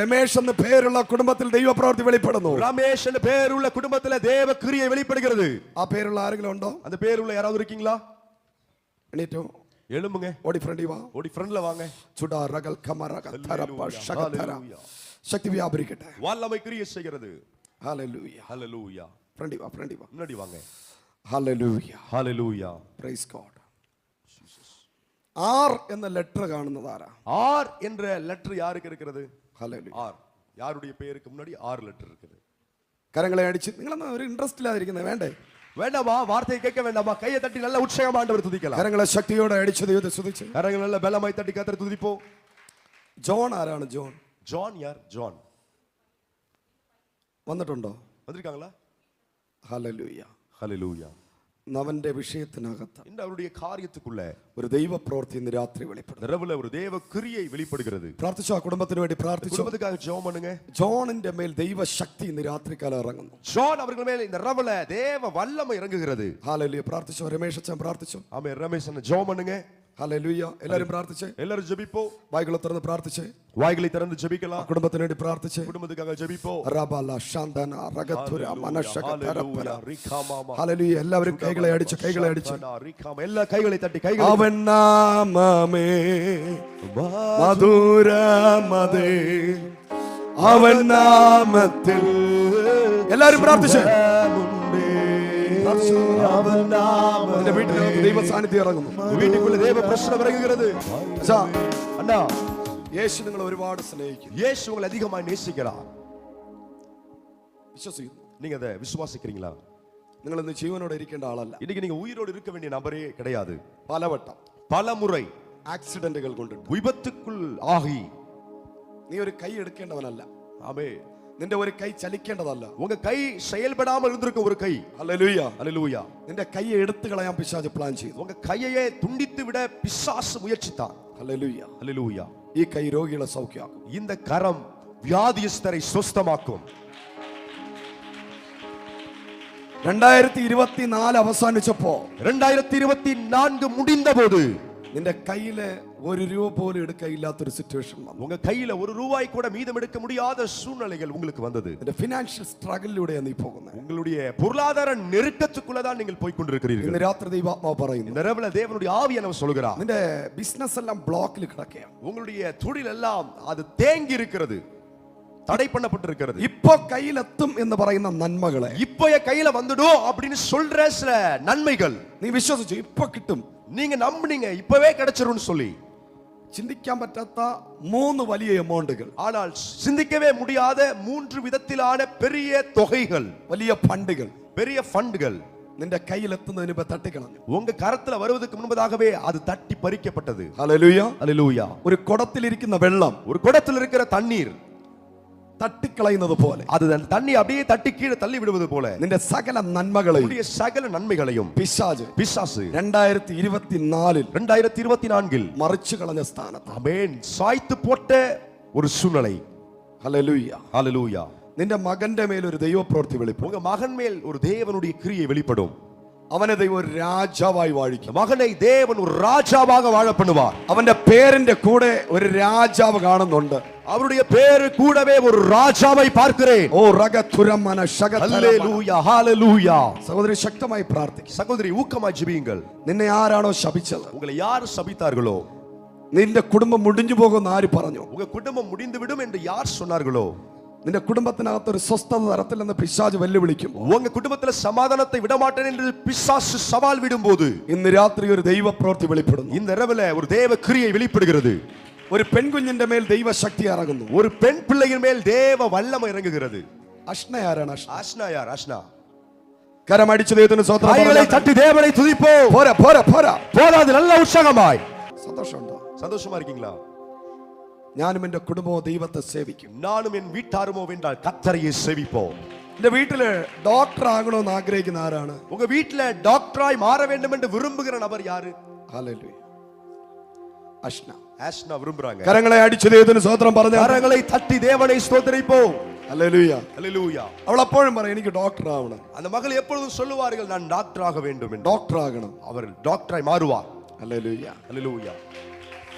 രമേശ് എന്ന പേരുള്ള കുടുംബത്തിൽ ദൈവപ്രവൃത്തി വെളിപ്പെടുന്നു. ரமேஷ் என்ற பேருள்ள குடும்பத்திலே தேவ கிரியை வெளிப்படுகிறது. ആ പേരുള്ള ആരെങ്കിലും ഉണ്ടോ? அந்த பேருள்ள யாராவது இருக்கீங்களா? എണീറ്റോ, எழும்புங்க, ഓടി ഫ്രണ്ടി വാ, ஓடி ஃப்ரண்ட்ல வாங்க. ചുടാ റഗൽ കമറക തരപ ശകതര ശക്തി വ്യാപരിക്കട്ടെ. வல்லமை கிரியை செய்கிறது. ഹല്ലേലൂയ ஹல்லேலூயா. ഫ്രണ്ടി വാ முன்னாடி வாங்க. Hallelujah hallelujah. Praise God. R എന്ന ലെറ്റർ കാണുന്നത് ആരാ? ஆர் என்ற லெட்டர் யாருக்கு இருக்கிறது? ഹല്ലേലൂയ. ஆர் யாருடைய பெயருக்கு முன்னாடி ஆர் லெட்டர் இருக்குது. കരങ്ങളെ അടിച്ച് നിങ്ങളൊന്നും ഒരു ഇൻട്രസ്റ്റ് ഇല്ലാതിരിക്കുന്നത് വേണ്ടേ? வேண்டாமா, வார்த்தையை கேட்க வேண்டாமா? கையை தட்டி நல்ல உற்சாகமா ஆண்டவர் துதிக்கலாம். കരങ്ങളെ ശക്തിയോടെ അടിച്ച് ദൈവത്തെ സ്തുതിച്ച് கரங்களை நல்ல பலமாய் தட்டி கர்த்தரை துதிப்போம். ജോൺ ആരാണ്? ജോൺ ஜான் யார்? ஜான் വന്നിട്ടുണ്ടോ? வந்திருக்காங்களா? ഹല്ലേലൂയ. ஹல்லேலூயா. അവന്റെ വിഷയത്തിനകത്ത് இந்த அவருடைய காரியத்துக்குள்ள ഒരു ദൈവപ്രവൃത്തി ഇന്ന് രാത്രി വെളിപ്പെടും. இரவுல ஒரு தேவ கிரியை வெளிப்படுகிறது. പ്രാർത്ഥിച്ചു, ആ കുടുംബത്തിന് വേണ്ടി പ്രാർത്ഥിച്ചു. குடும்பத்துக்காக ஜெபம் பண்ணுங்க. ജോണിന്റെ മേൽ ദൈവശക്തി ഇന്ന് രാത്രികാലം ഇറങ്ങുന്നു. ஜான் அவர்கள் மேல் இந்த இரவுல தேவ வல்லமை இறங்குகிறது. ഹല്ലേലൂയ. പ്രാർത്ഥിച്ചു. രമേശ് അച്ഛൻ പ്രാർത്ഥിച്ചു. ஆமென். ரமேஷ் அண்ணா ஜெபம் பண்ணுங்க. ഹല്ലേലൂയ. എല്ലാവരും പ്രാർത്ഥിച്ചേ, எல்லாரும் ஜெபிப்போம். വായ്കളെ തുറന്ന് പ്രാർത്ഥിച്ചേ, வாய்களை திறந்து ஜெபிக்கலாம். കുടുംബത്തിന് വേണ്ടി പ്രാർത്ഥിച്ചേ. குடும்பத்துக்காக ஜெபிப்போம். റബല ശാന്തന റഗതുര മനശക തരപല. ரிகாமாமா. ഹല്ലേലൂയ. എല്ലാവരും കൈകളെ അടിച്ചു. ரிகாமா. எல்லா கைகளை தட்டி கைகளை. അവൻ നാമമേ മധുരമതേ, അവൻ നാമത്തിൽ എല്ലാവരും പ്രാർത്ഥിച്ചേ. എന്റെ വീട്ടിനകത്ത് ദൈവ സാന്നിധ്യം ഇറങ്ങുന്നു. வீட்டுக்குள்ள தேவ பிரசன்னம் இறங்குகிறது. அண்ணா, യേശു നിങ്ങളെ ഒരുപാട് സ്നേഹിക്കുന്നു. இயேசு உங்களை அதிகமாக நேசிக்கிறார். വിശ്വസിക്കുന്നു. நீங்க அதை விசுவாசிக்கிறீங்களா? നിങ്ങൾ ഇന്ന് ജീവനോടെ ഇരിക്കേണ്ട ആളല്ല. இன்னைக்கு நீங்க உயிரோடு இருக்க வேண்டிய நபரே கிடையாது. പലവട്ടം பல முறை ആക്സിഡന്റുകൾ കൊണ്ടിട്ട് விபத்துக்குள் ஆகி നീ ഒരു കൈ എടുക്കേണ്ടവനല്ല. ஆமே. നിന്റെ ഒരു കൈ ചലിക്കേണ്ടതല്ല. உங்க கை செயல்படாமல் இருந்திருக்கும் ஒரு கை. ഹല്ലേലൂയ. ஹல்லேலூயா. നിന്റെ കൈയെ എടുത്തു കളയാൻ പിശാച് പ്ലാൻ ചെയ്തു. உங்க கையையே துண்டித்து விட பிசாசு முயற்சித்தான். ഹല്ലേലൂയ. ஹல்லேலூயா. ഈ കൈ രോഗികളെ സൗഖ്യമാക്കും. இந்த கரம் வியாதியஸ்தரை சுஸ்தமாக்கும். 2024 അവസാനിച്ചപ്പോ 2024 முடிந்த போது നിന്റെ കയ്യില് ഒരു രൂപ പോലും എടുക്കയില്ലാത്തൊരു സിറ്റുവേഷൻ വന്നു. உங்க கையில ஒரு ரூபாய் கூட மீதம் எடுக்க முடியாத சூழ்நிலைகள் உங்களுக்கு வந்தது. നിന്റെ ഫിനാൻഷ്യൽ സ്ട്രഗിളിലൂടെയാണ് നീ പോകുന്നത്. உங்களுடைய பொருளாதார நெருக்கத்துக்குள்ள தான் நீங்கள் போய் கொண்டிருக்கிறீர்கள். ഇന്ന് രാത്രി ദൈവാത്മാവ് പറയുന്നു, இந்த இரவுல தேவனுடைய ஆவியானவர் சொல்கிறார், നിന്റെ ബിസിനസ് എല്ലാം ബ്ലോക്കിൽ കിടക്കുകയാണ്. உங்களுடைய தொழில் எல்லாம் அது தேங்கி இருக்கிறது, தடை பண்ணப்பட்டிருக்கிறது. ഇപ്പോ കയ്യിലെത്തും എന്ന് പറയുന്ന നന്മകളെ இப்போ கையில வந்துடும் அப்படின்னு சொல்ற சில நன்மைகள் നീ വിശ്വസിച്ചു. ഇപ്പൊ കിട്ടും, நீங்க நம்புனீங்க, இப்பவே கிடைச்சிரும்னு சொல்லி. ചിന്തിക്കാൻ പറ്റാത്ത 3 വലിയ എമൗണ്ടുകൾ, ஆனால் சிந்திக்கவே முடியாத 3 விதத்திலான பெரிய தொகைகள், വലിയ ഫണ്ടുകൾ, பெரிய ஃபண்டுகள் നിന്റെ കയ്യിലെത്തുന്നതിന് മുമ്പ് തട്ടിക്കളഞ്ഞു. உங்க கரத்துல வருவதற்கு முன்பதாகவே அது தட்டி பறிக்கப்பட்டது. ഹല്ലേലൂയ. ஹல்லேலூயா. ഒരു കുടത്തിലിരിക്കുന്ന വെള്ളം ஒரு குடத்தில் இருக்கிற தண்ணீர் തട്ടിക്കളയുന്നത് പോലെ, அது தண்ணி அப்படியே தட்டி கீழே தள்ளி விடுவது போல, നിന്റെ സകല നന്മകളെയും சகல நன்மைகளையும் പിശാച് 2024 മറിച്ചു കളഞ്ഞ സ്ഥാനത്ത് ஆமென் சாய்த்து போட்ட ஒரு சூழ்நிலை. ഹല്ലേലൂയ. ஹல்லேலூயா. നിന്റെ മകന്റെ മേൽ ഒരു ദൈവപ്രവൃത്തി വെളിപ്പെടും. உங்க மகன் மேல் ஒரு தேவனுடைய கிரியை வெளிப்படும். അവനെ ദൈവം ഒരു രാജാവായി വാഴിക്കും. மகனை தேவன் ஒரு ராஜாவாக வாழ பண்ணுவார். അവന്റെ പേരിന്റെ കൂടെ ഒരു രാജാവ് കാണുന്നുണ്ട്. அவருடைய பேரு கூடவே ஒரு ராஜாவை பார்க்கிறேன். ഓ റഗതുരമന ശകതര. ஹல்லேலூயா. ஹல்லேலூயா. സഹോദരി ശക്തമായി പ്രാർത്ഥിക്കുക. சகோதரி ஊக்கமாய் ஜெபியுங்கள். നിന്നെ ആരാണോ ശപിച്ചത്, உங்களை யார் சபித்தார்களோ, നിന്റെ കുടുംബം മുടിഞ്ഞു പോകുമെന്ന് ആര് പറഞ്ഞു, உங்க குடும்பம் முடிந்து விடும் என்று யார் சொன்னார்களோ, നിന്റെ കുടുംബത്തിനകത്ത് ഒരു സ്വസ്ഥത തരത്തില്ലെന്ന് പിശാച് വെല്ലുവിളിക്കും. உங்க குடும்பத்துல சமாதானத்தை விட மாட்டேன் என்று பிசாசு சவால் விடும்போது ഇന്ന് രാത്രി ഒരു ദൈവപ്രവൃത്തി വെളിപ്പെടുന്നു. இந்த இரவுல ஒரு தேவ கிரியை வெளிப்படுகிறது. ഒരു പെൺകുഞ്ഞിന്റെ മേൽ ദൈവശക്തി ഇറങ്ങുന്നു. ஒரு பெண் பிள்ளையின் மேல் தேவ வல்லமை இறங்குகிறது. അഷ്ന ആരാണ്? ஆஷ்னா யார்? ஆஷ்னா. കരമടിച്ചു ദൈവത്തിന് സ്തോത്രം. கைகளை தட்டி தேவனை துதிப்போம். പോരാ പോരാ പോരാ போதாது, நல்ல உற்சாகமாய். സന്തോഷമുണ്ടോ? சந்தோஷமா இருக்கீங்களா? ഞാനും എന്റെ കുടുംബവും ദൈവത്തെ സേവിക്കും. நானும் என் வீட்டாருமோ வென்றால் கர்த்தரையே சேவிப்போம். എന്റെ വീട്ടില് ഡോക്ടർ ആകണമെന്ന് ആഗ്രഹിക്കുന്ന ആരാണ്? உங்க வீட்டுல டாக்டராய் மாற வேண்டும் என்று விரும்புகிற நபர் யாரு? ഹല്ലേലൂയ. അഷ്ന. ஆஷ்னா விரும்புறாங்க. കരങ്ങളെ അടിച്ചു ദൈവത്തിന് സ്തോത്രം പറഞ്ഞു. கரங்களை தட்டி தேவனை ஸ்தோத்திரிப்போம். ഹല്ലേലൂയ. ஹல்லேலூயா. അവൾ എപ്പോഴും പറയും, എനിക്ക് ഡോക്ടർ ആവണം. அந்த மகள் எப்பொழுதும் சொல்லுவார்கள், நான் டாக்டர் ஆக வேண்டும் என்று. ഡോക്ടർ ആകണം. அவர் டாக்டராய் மாறுவார். ഹല്ലേലൂയ. ஹல்லேலூயா.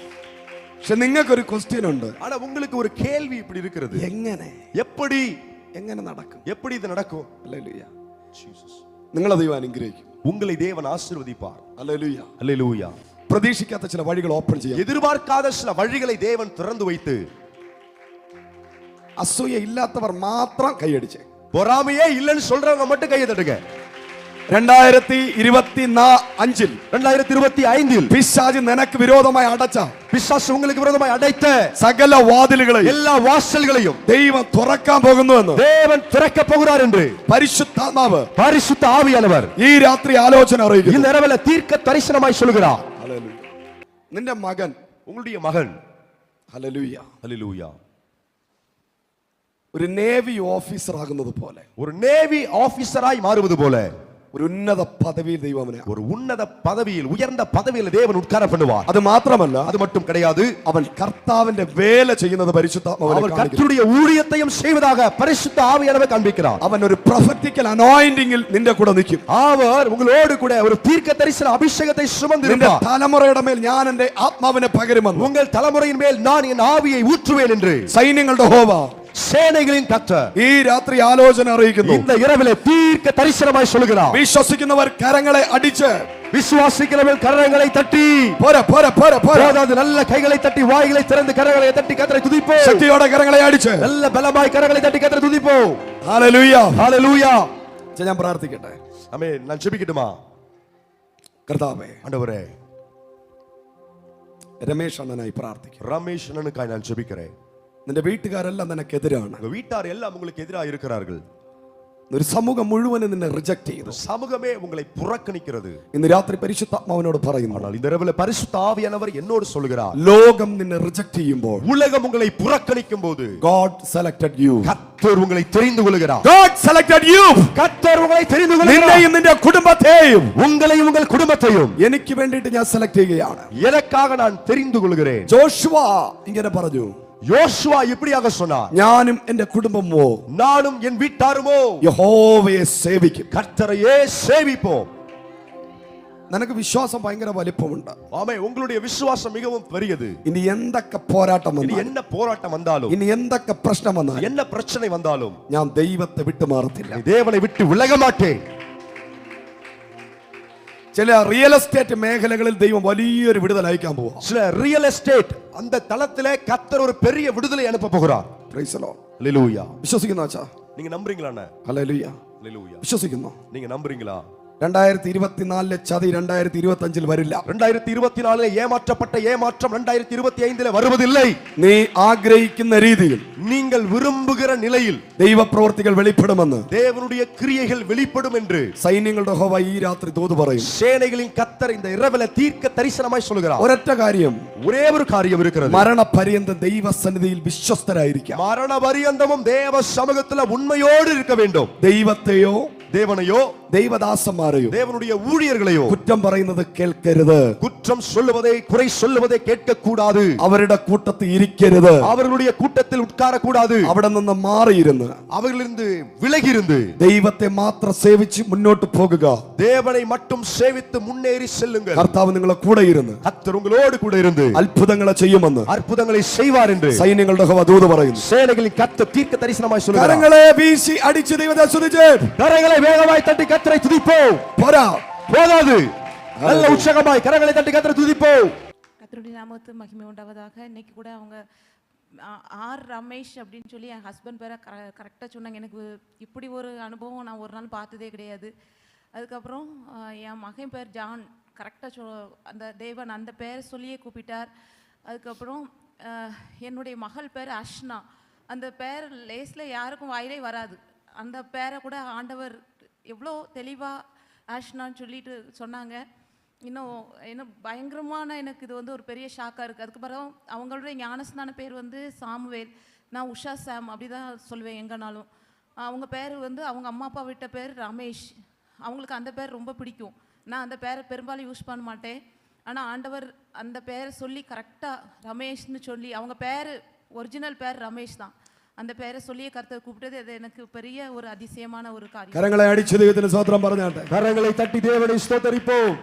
പക്ഷെ നിങ്ങൾക്കൊരു ക്വസ്റ്റ്യൻ ഉണ്ട്, ஆனா உங்களுக்கு ஒரு கேள்வி இப்படி இருக்கிறது, എങ്ങനെ எப்படி എങ്ങനെ നടക്കും? எப்படி இது நடக்கும்? ഹല്ലേലൂയ. ஜீசஸ், നിങ്ങളെ ദൈവം അനുഗ്രഹിക്കും. உங்களை தேவன் ஆசீர்வதிப்பார். ഹല്ലേലൂയ. அல்லேலூயா. പ്രതീക്ഷിക്കാത്ത ചില വഴികൾ ഓപ്പൺ ചെയ്യാം. எதிர்பார்க்காத சில வழிகளை தேவன் திறந்து வைத்து, അസൂയ ഇല്ലാത്തവർ മാത്രം കൈയടിച്ചേ. பொறாமையே இல்லைன்னு சொல்றவங்க மட்டும் கையை தட்டுங்க. 2025 പിശാച് നിനക്ക് വിരോധമായി അടച്ച, பிசாசு உங்களுக்கு விரோதமாய் அடைத்த സകല വാതിലുകളെയും எல்லா வாசல்களையும் ദൈവം തുറക്കാൻ പോകുന്നുവെന്ന് தேவன் திறக்க போகிறார் என்று പരിശുദ്ധാത്മാവ്, பரிசுத்த ஆவியானவர் ഈ രാത്രി ആലോചന അറിയിക്കുന്നു. இந்த இரவில தீர்க்க தரிசனமாய் சொல்கிறார். ഹല്ലേലൂയ. നിന്റെ മകൻ, உங்களுடைய மகன், ഹല്ലേലൂയ, அல்லேலூயா, ഒരു നേവി ഓഫീസർ ആകുന്നത് പോലെ, ஒரு நேவி ஆபீசராய் மாறுவது போல, ഒരു ഉന്നത പദവിയിൽ ദൈവം അവനെ, ஒரு உன்னத பதவியில், உயர்ந்த பதவியில் தேவன் உட்கார பண்ணுவார். അത് മാത്രമല്ല, அது மட்டும் கிடையாது, അവൻ കർത്താവിന്റെ വേല ചെയ്യുന്നത് പരിശുദ്ധാത്മാവ് அவர் கர்த்தருடைய ஊழியத்தையும் செய்வதாக பரிசுத்த ஆவியானவர் காண்பிக்கிறார். അവൻ ഒരു പ്രൊഫറ്റിക്കൽ അനോയിന്റിംഗിൽ നിന്റെ കൂടെ നിൽക്കും. அவர் உங்களோடு கூட ஒரு தீர்க்க தரிசன அபிஷேகத்தை നിന്റെ சுமந்திருப்பார். തലമുറയുടെ മേൽ ഞാൻ എന്റെ ആത്മാവിനെ പകരുമെന്ന്, உங்கள் தலைமுறையின் மேல் நான் என் ஆவியை ஊற்றுவேன் என்று സൈന്യങ്ങളുടെ ഹോവ, சேனைகளின் கர்த்தர் ഈ രാത്രി ആലോചന അറിയിക്കുന്നു. இந்த இரவிலே தீர்க்க தரிசனமாய் சொல்கிறார். വിശ്വസിക്കുന്നവർ കരങ്ങളെ അടിച്ച്, விசுவாசிக்கிறவர்கள் கரங்களை தட்டி, പോരാ പോരാ പോരാ പോരാ, அதாவது நல்ல கைகளை தட்டி, வாய்களை திறந்து கரங்களை தட்டி கர்த்தரை துதிப்போம். ശക്തിയോടെ കരങ്ങളെ അടിച്ച്, நல்ல பலமாய் கரங்களை தட்டி கர்த்தரை துதிப்போம். ഹല്ലേലൂയ. ஹalleluya. ഞാൻ പ്രാർത്ഥിക്കട്ടെ. ஆமென். நான் ஜெபிக்கட்டுமா? കർത്താവേ, ஆண்டவரே, രമേശ് അണ്ണനായി പ്രാർത്ഥിക്കും. ரமேஷ் அண்ணனுக்காய் நான் ஜெபிக்கிறேன். നിന്റെ വീട്ടുകാരെല്ലാം നിനക്കെതിരാണ്. உங்க வீட்டார் எல்லாம் உங்களுக்கு எதிராக இருக்கிறார்கள். ഒരു സമൂഹം മുഴുവനും നിന്നെ റിജക്ട് ചെയ്തു. சமூகமே உங்களை புறக்கணிக்கிறது. ഇന്ന് രാത്രി പരിശുദ്ധാത്മാവിനോട് പറയുന്നു, ஆனால் இந்த இரவுல பரிசுத்த ஆவியானவர் என்னோடு சொல்கிறார், ലോകം നിന്നെ റിജക്ട് ചെയ്യുമ്പോൾ, உலகம் உங்களை புறக்கணிக்கும் போது God selected you. கர்த்தர் உங்களை தெரிந்து கொள்கிறார். God selected you. கர்த்தர் உங்களை தெரிந்து கொள்கிறார். നിന്നെയും നിന്റെ കുടുംബത്തെയും உங்களையும் உங்கள் குடும்பத்தையும் എനിക്ക് വേണ്ടിയിട്ട് ഞാൻ സെലക്ട് ചെയ്യുകയാണ്. எனக்காக நான் தெரிந்து கொள்கிறேன். ജോഷുവ ഇങ്ങനെ പറഞ്ഞു, யோசுவா இப்படியாக சொன்னார், ഞാനും എന്റെ കുടുംബമോ நானும் என் வீட்டாருமோ യഹോവയെ സേവിക്കും. கர்த்தரையே சேவிப்போம். നിനക്ക് വിശ്വാസം ഭയങ്കര വലിപ്പമുണ്ട്. ஆமே, உங்களுடைய விசுவாசம் மிகவும் பெரியது. ഇനി എന്തൊക്കെ പോരാട്ടം இனி വന്നാലും, என்ன போராட்டம் வந்தாலும், ഇനി എന്തൊക്കെ പ്രശ്നം വന്നാലും, என்ன பிரச்சனை வந்தாலும், ഞാൻ ദൈവത്തെ വിട്ടുമാറത്തില്ല. நீ தேவனை விட்டு விலக மாட்டேன். ചില റിയൽ എസ്റ്റേറ്റ് മേഖലകളിൽ ദൈവം വലിയൊരു വിടുതൽ അയക്കാൻ പോവാ. சில ரியல் எஸ்டேட் அந்த தளத்திலே கர்த்தர் ஒரு பெரிய விடுதலை அனுப்ப போகிறார். Praise the Lord. ஹalleluya. വിശ്വസിക്കുന്നോ അച്ഛാ? நீங்க நம்புறீங்களா அண்ணா? ഹല്ലേലൂയ. ஹalleluya. വിശ്വസിക്കുന്നു. நீங்க நம்புறீங்களா? 2024 ചതി 2025 വരില്ല. 2024 ஏமாற்றப்பட்ட ஏமாற்றம் 2025 வருவதில்லை. നീ ആഗ്രഹിക്കുന്ന രീതിയിൽ நீங்கள் விரும்புகிற நிலையில் ദൈവപ്രവർത്തികൾ വെളിപ്പെടുമെന്ന് தேவனுடைய கிரியைகள் வெளிப்படும் என்று സൈന്യങ്ങളുടെ യഹോവ ഈ രാത്രി ദൂത് പറയും. சேனைகளின் கர்த்தர் இந்த இரவில தீர்க்க தரிசனமாய் சொல்கிறார். ഒരൊറ്റ കാര്യം, ஒரே ஒரு காரியம் இருக்கிறது. മരണപര്യന്തം ദൈവസന്നിധിയിൽ വിശ്വസ്തരായിരിക്കാം. மரண பரியந்தமும் தேவ சமூகத்துல உண்மையோடு இருக்க வேண்டும். ദൈവത്തെയോ தேவனையோ ദൈവദാസന്മാരെയോ தேவனுடைய ஊழியர்களையோ കുറ്റം പറയുന്നത് കേൾക്കരുത്. குற்றம் சொல்லுவதை, குறை சொல்லுவதை கேட்க கூடாது. അവരുടെ കൂട്ടത്തിൽ ഇരിക്കരുത്. அவர்களுடைய கூட்டத்தில் உட்கார கூடாது. അവിടെ നിന്ന് മാറിയിരുന്ന് அவர்களிருந்து விலகி இருந்து ദൈവത്തെ മാത്രം സേവിച്ച് മുന്നോട്ട് പോകുക. தேவனை மட்டும் சேவித்து முன்னேறி செல்லுங்கள். കർത്താവ് നിങ്ങളെ കൂടെ ഇരുന്ന് கர்த்தர் உங்களோடு கூட இருந்து അത്ഭുതങ്ങളെ ചെയ്യുമെന്ന് அற்புதங்களை செய்வார் என்று സൈന്യങ്ങളുടെ യഹോവ ദൂത് പറയുന്നു. சேனைகளின் கர்த்தர் தீர்க்க தரிசனமாய் சொல்கிறார். കരങ്ങളെ വീശി അടിച്ച് ദൈവത്തെ സ്തുതിച്ച്, கரங்களை வேகமாய் தட்டி கர்த்தரை துதிப்போம். പോരാ போதாது, நல்ல உற்சாகமாய் கரங்களை தட்டி கர்த்தரை துதிப்போம். கர்த்தருடைய நாமத்து மகிமை உண்டாவதாக. இன்னைக்கு கூட அவங்க ஆர் ரமேஷ் அப்படின்னு சொல்லி என் ஹஸ்பண்ட் பேரை கரெக்டாக சொன்னாங்க. எனக்கு இப்படி ஒரு அனுபவம் நான் ஒரு நாள் பார்த்ததே கிடையாது. அதுக்கப்புறம் என் மகன் பேர் ஜான், கரெக்டாக அந்த தேவன் அந்த பேரை சொல்லியே கூப்பிட்டார். அதுக்கப்புறம் என்னுடைய மகள் பேர் அஷ்னா, அந்த பேர் லேஸில் யாருக்கும் வாயிலே வராது. அந்த பேரை கூட ஆண்டவர் எவ்வளோ தெளிவாக ஆஷ்னான்னு சொல்லிட்டு சொன்னாங்க. இன்னும் பயங்கரமான எனக்கு இது வந்து ஒரு பெரிய ஷாக்காக இருக்குது. அதுக்கப்புறம் அவங்களுடைய ஞானஸ்தான பேர் வந்து சாமுவேல், நான் உஷா சாம் அப்படி தான் சொல்லுவேன் எங்கேனாலும். அவங்க பேர் வந்து அவங்க அம்மா அப்பா விட்ட பேர் ரமேஷ். அவங்களுக்கு அந்த பேர் ரொம்ப பிடிக்கும். நான் அந்த பேரை பெரும்பாலும் யூஸ் பண்ண மாட்டேன். ஆனால் ஆண்டவர் அந்த பேரை சொல்லி கரெக்டாக ரமேஷ்னு சொல்லி, அவங்க பேர் ஒரிஜினல் பேர் ரமேஷ் தான், அந்த பேரை சொல்லியே கர்த்தர் கூப்பிட்டது அது எனக்கு பெரிய ஒரு அதிசயமான ஒரு காரியம். കരങ്ങളെ അടിച്ച് ദൈവത്തിന് സ്തോത്രം പറഞ്ഞാട്ടെ. கரங்களை தட்டி தேவனை ஸ்தோத்தரிப்போம்.